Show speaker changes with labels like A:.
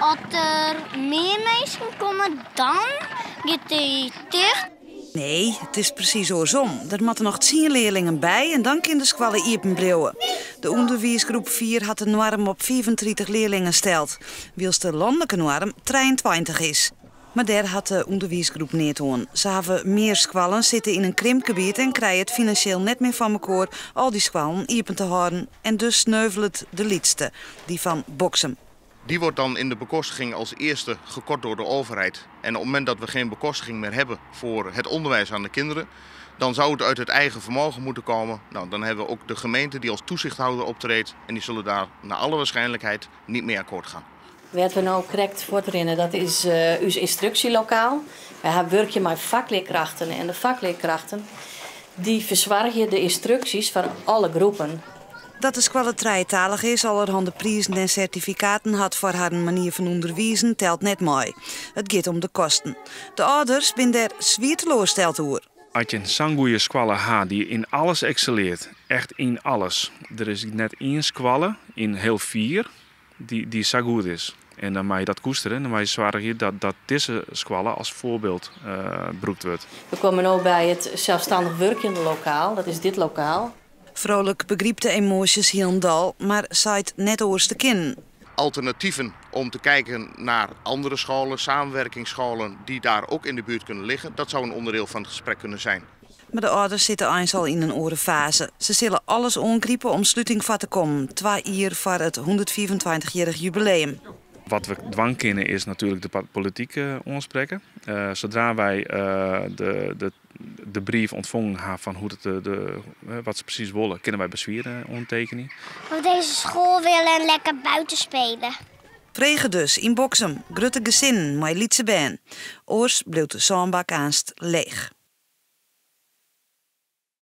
A: Als er meer mensen komen, dan gaat hij dicht.
B: Nee, het is precies andersom. Er moeten nog 10 leerlingen bij en dan kunnen de scholen openblijven. De onderwijsgroep 4 had de norm op 35 leerlingen steld, wils de landelijke norm 23 is. Maar daar had de onderwijsgroep niet aan. Ze hebben meer scholen, zitten in een krimpgebied en krijgen het financieel net meer van elkaar al die scholen open te houden. En dus sneuvelt de liedste, die van Boksem.
C: Die wordt dan in de bekostiging als eerste gekort door de overheid. En op het moment dat we geen bekostiging meer hebben voor het onderwijs aan de kinderen, dan zou het uit het eigen vermogen moeten komen. Nou, dan hebben we ook de gemeente die als toezichthouder optreedt en die zullen daar naar alle waarschijnlijkheid niet mee akkoord gaan.
D: Wat we nou correct voortrennen, dat is ons instructielokaal. We werken met vakleerkrachten en de vakleerkrachten die verzorgen de instructies van alle groepen.
B: Dat de school tweetalig is, allerhande prijzen en certificaten had voor haar manier van onderwijzen, telt net mooi. Het gaat om de kosten. De ouders zijn daar zwaar teleurgesteld over.
E: Als je zo'n goede school hebt die in alles excelleert, echt in alles. Er is net één school in heel 4 die zo goed is. En dan mag je dat koesteren en dan mag je zorgen dat deze school als voorbeeld gebruikt wordt.
D: We komen nu bij het zelfstandig werkende lokaal, dat is dit lokaal.
B: Vrolijk begreep de emoties Hielendal, maar zei het net oorste kin.
C: Alternatieven om te kijken naar andere scholen, samenwerkingsscholen die daar ook in de buurt kunnen liggen, dat zou een onderdeel van het gesprek kunnen zijn.
B: Maar de ouders zitten eens al in een orenfase. Ze zullen alles ongrijpen om sluiting van te komen. 2 jaar voor het 125-jarig jubileum.
E: Wat we dwang kennen is natuurlijk de politiek aanspreken. Zodra wij de brief ontvangen hebben van hoe wat ze precies willen, kunnen wij bezweren ondertekenen.
A: Op deze school willen lekker buiten spelen.
B: Vregen dus in Boksem, grote gezin, maar lietse baan. Oors bleef de zandbak aanst leeg.